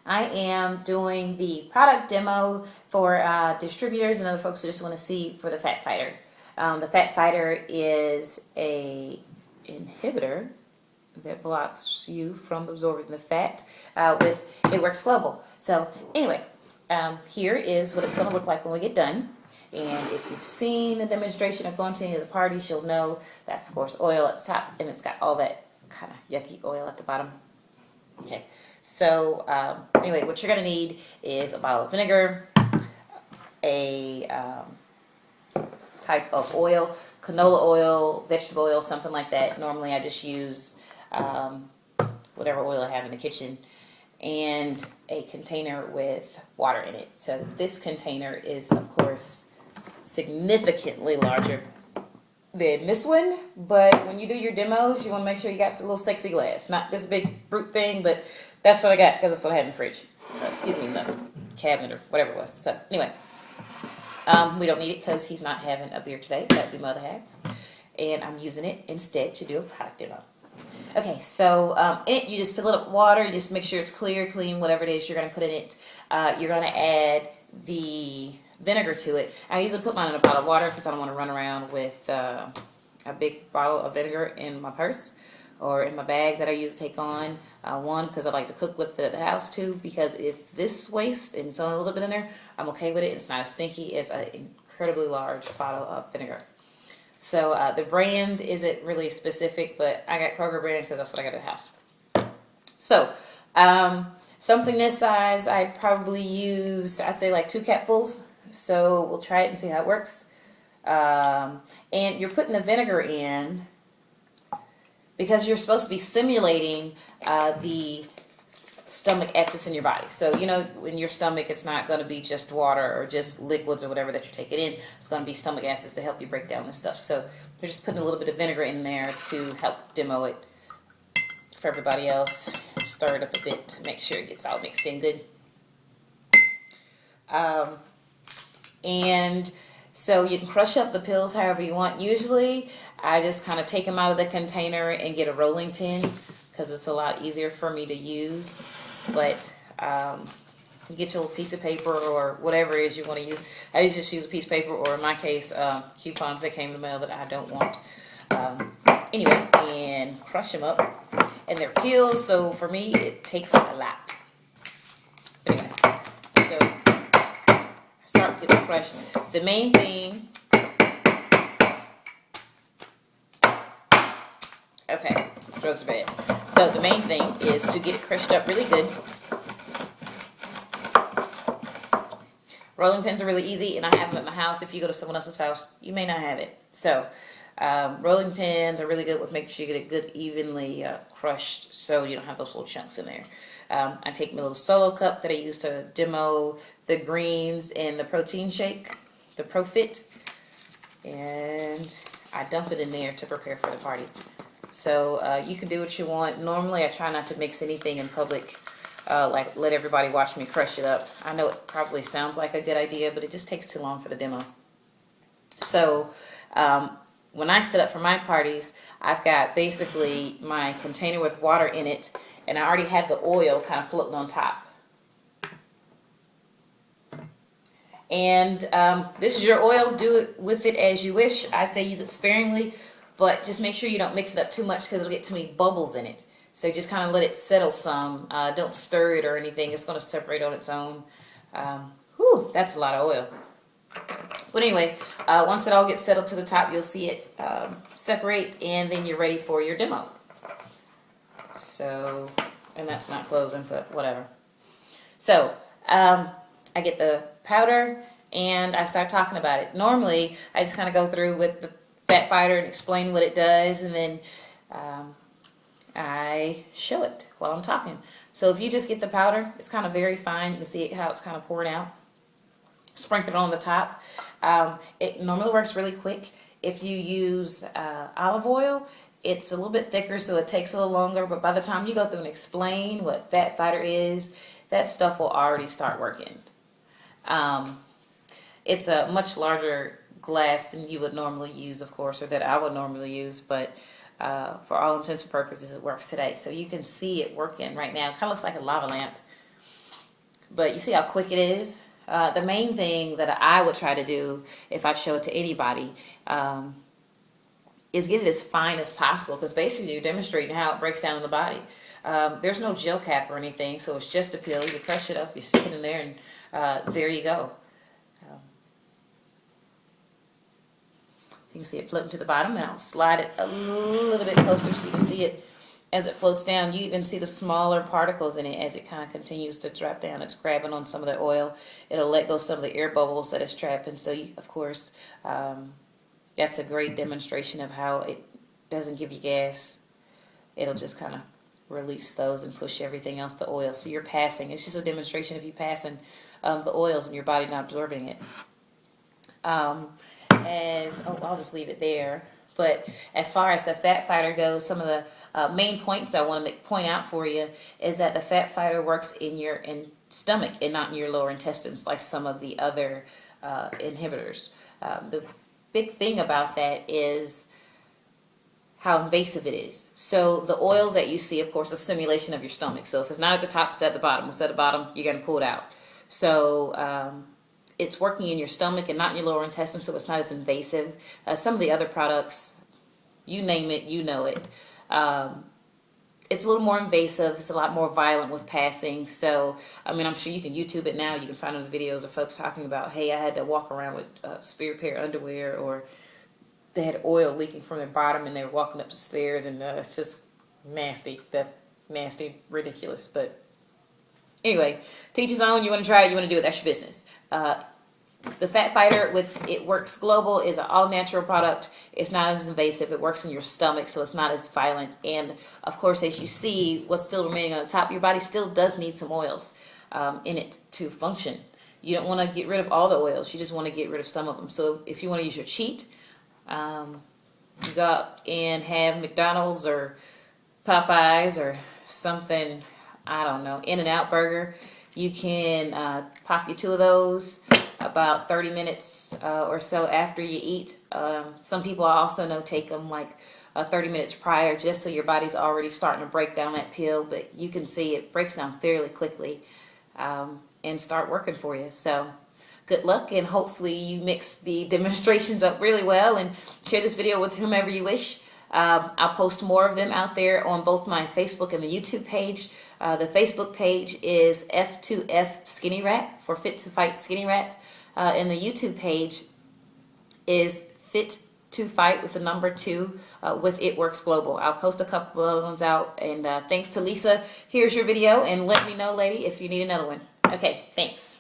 I am doing the product demo for distributors and other folks who just want to see for the Fatfighter. The Fatfighter is a inhibitor that blocks you from absorbing the fat it works global. So anyway, here is what it's going to look like when we get done. And if you've seen the demonstration of going to any of the parties, you'll know that's, of course, oil at the top, and it's got all that kind of yucky oil at the bottom. Okay, so anyway, what you're going to need is a bottle of vinegar, a type of oil, canola oil, vegetable oil, something like that. Normally I just use whatever oil I have in the kitchen, and a container with water in it. So this container is, of course, significantly larger than this one, but when you do your demos, you want to make sure you got a little sexy glass. Not this big brute thing, but that's what I got because that's what I had in the fridge. Excuse me, in the cabinet or whatever it was. So anyway, we don't need it because he's not having a beer today. That would be mother have. And I'm using it instead to do a product demo. Okay, so in it, you just fill it up with water. You just make sure it's clear, clean, whatever it is you're going to put in it. You're going to add the vinegar to it. I usually put mine in a bottle of water because I don't want to run around with a big bottle of vinegar in my purse or in my bag that I usually take on. One, because I like to cook with it at the house. Two, because if this waste and it's only a little bit in there, I'm okay with it. It's not as stinky as an incredibly large bottle of vinegar. So the brand isn't really specific, but I got Kroger brand because that's what I got at the house. So something this size, I'd probably use, I'd say like 2 capfuls. So we'll try it and see how it works. And you're putting the vinegar in because you're supposed to be stimulating the stomach acids in your body. So, you know, in your stomach, it's not going to be just water or just liquids or whatever that you're taking in. It's going to be stomach acids to help you break down this stuff. So we're just putting a little bit of vinegar in there to help demo it for everybody else. Stir it up a bit to make sure it gets all mixed in good. And so you can crush up the pills however you want. Usually I just kind of take them out of the container and get a rolling pin because it's a lot easier for me to use. But you get your little piece of paper or whatever it is you want to use. I just use a piece of paper, or in my case, coupons that came in the mail that I don't want. Anyway, and crush them up. And they're pills, so for me it takes a lot. But anyway, so start with the crush. The main thing, okay, drugs are bad. So the main thing is to get it crushed up really good. Rolling pins are really easy, and I have them at my house. If you go to someone else's house, you may not have it. So rolling pins are really good with making sure you get it good evenly crushed so you don't have those little chunks in there. I take my little solo cup that I use to demo the greens and the protein shake, the Profit, and I dump it in there to prepare for the party. So you can do what you want. Normally I try not to mix anything in public, like let everybody watch me crush it up. I know it probably sounds like a good idea, but it just takes too long for the demo. So when I set up for my parties, I've got basically my container with water in it, and I already have the oil kind of floating on top. And this is your oil. Do it with it as you wish. I'd say use it sparingly, but just make sure you don't mix it up too much because it'll get too many bubbles in it. So just kind of let it settle some. Don't stir it or anything. It's going to separate on its own. Whew, that's a lot of oil. But anyway, once it all gets settled to the top, you'll see it separate, and then you're ready for your demo. So, and that's not closing, but whatever. So, I get the powder, and I start talking about it. Normally, I just kind of go through with the Fatfighter and explain what it does, and then I show it while I'm talking. So if you just get the powder, it's kind of very fine. You can see how it's kind of pouring out. Sprinkle it on the top. It normally works really quick. If you use olive oil, it's a little bit thicker, so it takes a little longer, but by the time you go through and explain what Fatfighter is, that stuff will already start working. It's a much larger glass than you would normally use, of course, or that I would normally use, but for all intents and purposes, it works today. So you can see it working right now. It kind of looks like a lava lamp. But you see how quick it is? The main thing that I would try to do if I show it to anybody is get it as fine as possible, because basically you're demonstrating how it breaks down in the body. There's no gel cap or anything, so it's just a peel. You crush it up, you stick it in there, and there you go. You can see it floating to the bottom. Now I'll slide it a little bit closer so you can see it as it floats down. You even see the smaller particles in it as it kind of continues to drop down. It's grabbing on some of the oil. It'll let go some of the air bubbles that it's trapping. So you, of course, that's a great demonstration of how it doesn't give you gas. It'll just kind of release those and push everything else, the oil. So you're passing. It's just a demonstration of you passing the oils and your body not absorbing it. I'll just leave it there. But as far as the Fatfighter goes, some of the main points I want to point out for you is that the Fatfighter works in your stomach and not in your lower intestines like some of the other inhibitors. The big thing about that is how invasive it is. So the oils that you see, of course, is a simulation of your stomach. So if it's not at the top, it's at the bottom. If it's at the bottom, you're going to pull it out. So it's working in your stomach and not in your lower intestine, so it's not as invasive. Some of the other products, you name it, you know it. It's a little more invasive. It's a lot more violent with passing. So, I mean, I'm sure you can YouTube it now. You can find other videos of folks talking about, hey, I had to walk around with a spare pair of underwear, or they had oil leaking from their bottom and they were walking up the stairs, and it's just nasty. That's nasty, ridiculous. But anyway, to each his own. You want to try it, you want to do it, that's your business. The Fatfighter with It Works Global is an all-natural product. It's not as invasive. It works in your stomach, so it's not as violent. And, of course, as you see, what's still remaining on the top, your body still does need some oils in it to function. You don't want to get rid of all the oils. You just want to get rid of some of them. So if you want to use your cheat, you go out and have McDonald's or Popeyes or something, I don't know, In-N-Out burger. You can pop you 2 of those about 30 minutes or so after you eat. Some people I also know take them like 30 minutes prior, just so your body's already starting to break down that pill. But you can see it breaks down fairly quickly and start working for you. So good luck, and hopefully you mix the demonstrations up really well and share this video with whomever you wish. I'll post more of them out there on both my Facebook and the YouTube page. The Facebook page is F2F Skinny Rat, for Fit to Fight Skinny Rat. And the YouTube page is Fit to Fight with the number 2 with It Works Global. I'll post a couple of ones out. And thanks to Lisa. Here's your video, and let me know, lady, if you need another one. Okay, thanks.